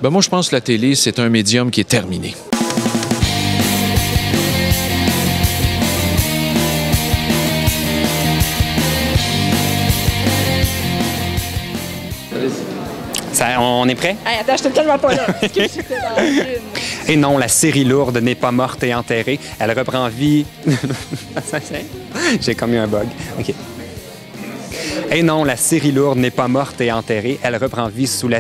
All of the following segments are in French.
Ben moi, je pense que la télé, c'est un médium qui est terminé. Ça, on est prêt? Hey, attends, je suis tellement pas là. Excuse, j'étais dans une. Et non, la série lourde n'est pas morte et enterrée. Elle reprend vie... J'ai commis un bug. OK. Et non, la série lourde n'est pas morte et enterrée. Elle reprend vie sous la...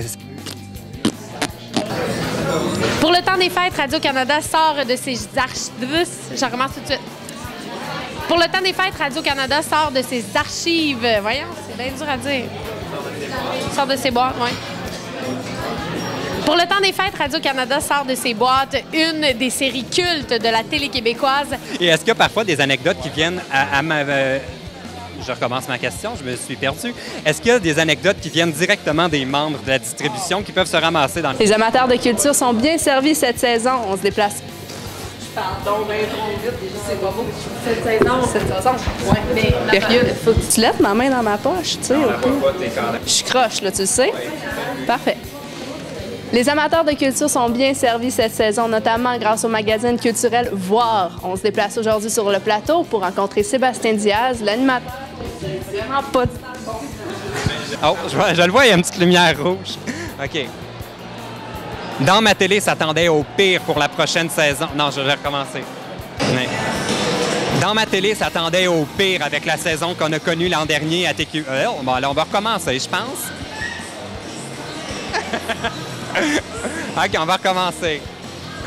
Pour le temps des fêtes, Radio-Canada sort de ses archives... J'en recommence tout de suite. Pour le temps des fêtes, Radio-Canada sort de ses archives... Voyons, c'est bien dur à dire. Sort de ses boîtes, oui. Pour le temps des fêtes, Radio-Canada sort de ses boîtes une des séries cultes de la télé québécoise. Et est-ce qu'il y a parfois des anecdotes qui viennent à ma... Je recommence ma question, je me suis perdu. Est-ce qu'il y a des anecdotes qui viennent directement des membres de la distribution qui peuvent se ramasser dans le... Les amateurs de culture sont bien servis cette saison. On se déplace. Pardon, bien trop vite, déjà c'est pas beau. Cette saison? Oui. Mais période, faut que tu laisses ma main dans ma poche, tu sais, OK? Je suis croche, là, tu le sais? Parfait. Les amateurs de culture sont bien servis cette saison, notamment grâce au magazine culturel Voir. On se déplace aujourd'hui sur le plateau pour rencontrer Sébastien Diaz, l'animateur. Vraiment pas... Oh, je le vois, il y a une petite lumière rouge. OK. Dans ma télé s'attendait au pire pour la prochaine saison. Non, je vais recommencer. Mais... Dans ma télé s'attendait au pire avec la saison qu'on a connue l'an dernier à TQ. Bon, alors on va recommencer, je pense. OK, on va recommencer.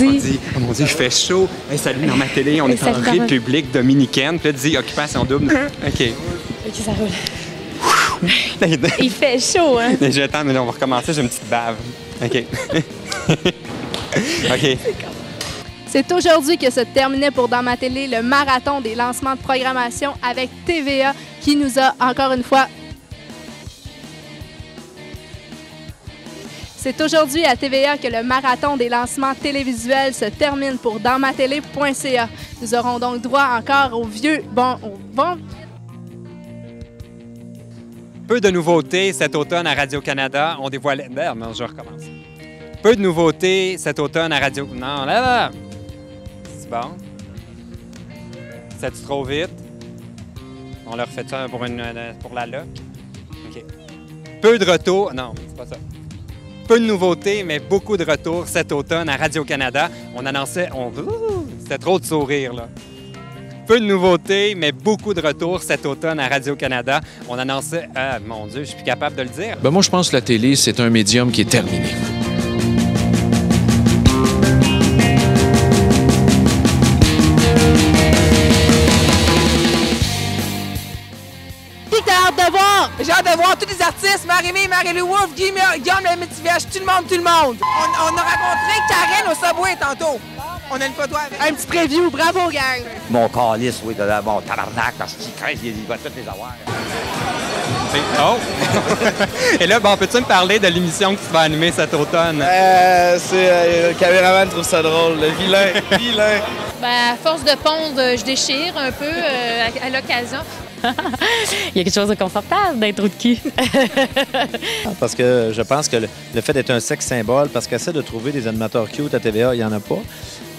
On dit, oh mon Dieu, il fait chaud. Hey, salut, dans ma télé, on est en République dominicaine. Puis là, tu dis, occupation double. OK. OK, ça roule. Il fait chaud, hein? J'attends, mais là, on va recommencer. J'ai une petite bave. OK. OK. C'est aujourd'hui que se terminait pour Dans ma télé le marathon des lancements de programmation avec TVA qui nous a encore une fois... C'est aujourd'hui à TVA que le marathon des lancements télévisuels se termine pour dansmatélé.ca. Nous aurons donc droit encore au vieux... Bon... Peu de nouveautés cet automne à Radio-Canada. On dévoilait... Non, je recommence. Peu de nouveautés cet automne à Radio... Non, là! C'est bon. C'est-tu trop vite? On leur fait ça pour la loc? OK. Peu de retours... Non, c'est pas ça. Peu de nouveautés, mais beaucoup de retours cet automne à Radio-Canada. On annonçait... C'était trop de sourires, là. Peu de nouveautés, mais beaucoup de retours cet automne à Radio-Canada. On annonçait... Ah, mon Dieu, je suis plus capable de le dire. Ben moi, je pense que la télé, c'est un médium qui est terminé. J'ai hâte de voir tous les artistes, Marie-Mé, Marie-Lou Wolfe, Guillaume le Métivèche, tout le monde. On a rencontré Karen au Subway tantôt. On a une photo avec. Un petit preview, bravo gang! Mon calice, oui, de la bon tabarnak, parce qu'il craint, il va toutes les avoir. Oh! Et là, bon, peux-tu me parler de l'émission que tu vas animer cet automne? Le caméraman trouve ça drôle, le vilain. Ben, à force de pondre, je déchire un peu à l'occasion. Il y a quelque chose de confortable d'être trou de cul. Parce que je pense que le fait d'être un sexe symbole, parce qu'essaie de trouver des animateurs cute à TVA, il n'y en a pas.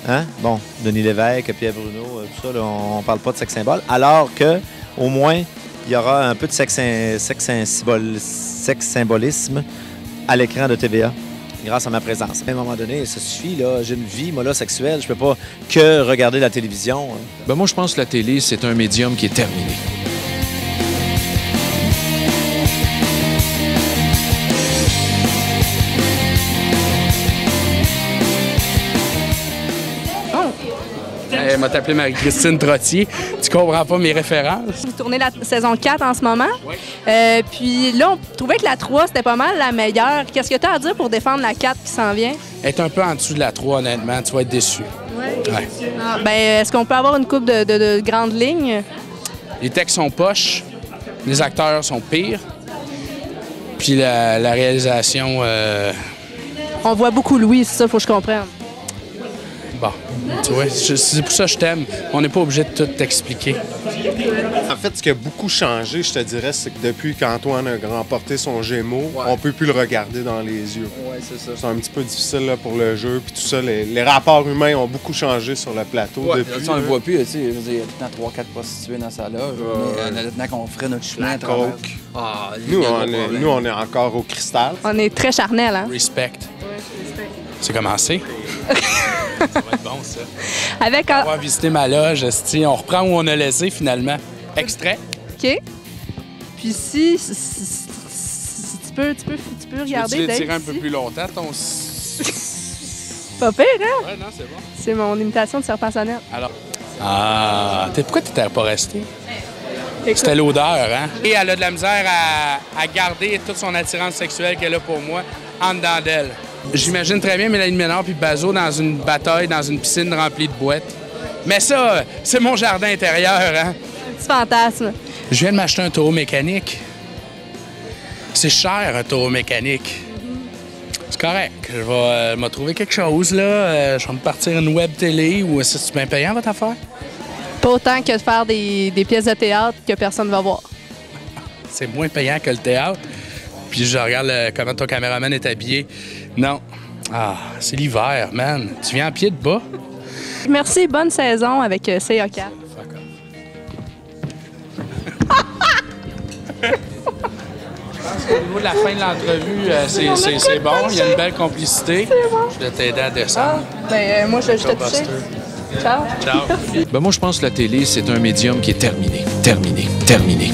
Hein? Bon, Denis Lévesque, Pierre Bruno, tout ça, là, on ne parle pas de sexe symbole. Alors qu'au moins, il y aura un peu de sexe symbolisme à l'écran de TVA. Grâce à ma présence. À un moment donné, ça suffit, là. J'ai une vie, moi, là, sexuelle. Je peux pas que regarder la télévision. Ben moi, je pense que la télé, c'est un médium qui est terminé. Elle m'a appelé Marie-Christine Trottier. Tu comprends pas mes références? Vous tournez la saison 4 en ce moment. Oui. Puis là, on trouvait que la 3, c'était pas mal la meilleure. Qu'est-ce que tu as à dire pour défendre la 4 qui s'en vient? Elle est un peu en dessous de la 3, honnêtement. Tu vas être déçu. Oui. Ouais. Ah, ben, est-ce qu'on peut avoir une coupe de grandes lignes? Les textes sont poches. Les acteurs sont pires. Puis la réalisation... On voit beaucoup Louis, c'est ça, faut que je comprenne. Bon, tu vois, c'est pour ça que je t'aime. On n'est pas obligé de tout t'expliquer. En fait, ce qui a beaucoup changé, je te dirais, c'est que depuis qu'Antoine a remporté son Gémeaux, on peut plus le regarder dans les yeux. Ouais, c'est ça. C'est un petit peu difficile là, pour le jeu. Puis tout ça, les rapports humains ont beaucoup changé sur le plateau depuis. On le voit plus, tu sais. Je veux dire, il y a tout le temps 3-4 prostituées dans sa loge. Le lieutenant qu'on ferait notre chemin à travers. Nous, on est encore au cristal. On est très charnel, hein? Respect. C'est commencé. Ça va être bon, ça. On va visiter ma loge, on reprend où on a laissé, finalement. Extrait. OK. Puis si tu peux regarder, tu Dave, tirer un peu plus longtemps, ton... Pas pire, hein? Ouais, non, c'est bon. C'est mon imitation de serpent sonnette. Alors... pourquoi tu n'étais pas resté? C'était l'odeur, hein? Et elle a de la misère à garder toute son attirance sexuelle qu'elle a pour moi en dedans d'elle. J'imagine très bien Mélanie Ménard puis Bazo dans une bataille, dans une piscine remplie de boîtes. Mais ça, c'est mon jardin intérieur, hein? Un petit fantasme. Je viens de m'acheter un taureau mécanique. C'est cher, un taureau mécanique. C'est correct. Je vais me trouver quelque chose, là. Je vais me partir une web télé ou c'est bien payant, votre affaire? Pas autant que de faire des pièces de théâtre que personne ne va voir. C'est moins payant que le théâtre. Puis je regarde comment ton caméraman est habillé. Non. C'est l'hiver, man. Tu viens en pied de bas? Merci, bonne saison avec CA4. Au niveau de la fin de l'entrevue, c'est bon. Il y a une belle complicité. Je vais t'aider à descendre. Moi, je vais juste te toucher. Ciao. Ciao. Moi, je pense que la télé, c'est un médium qui est terminé. Terminé.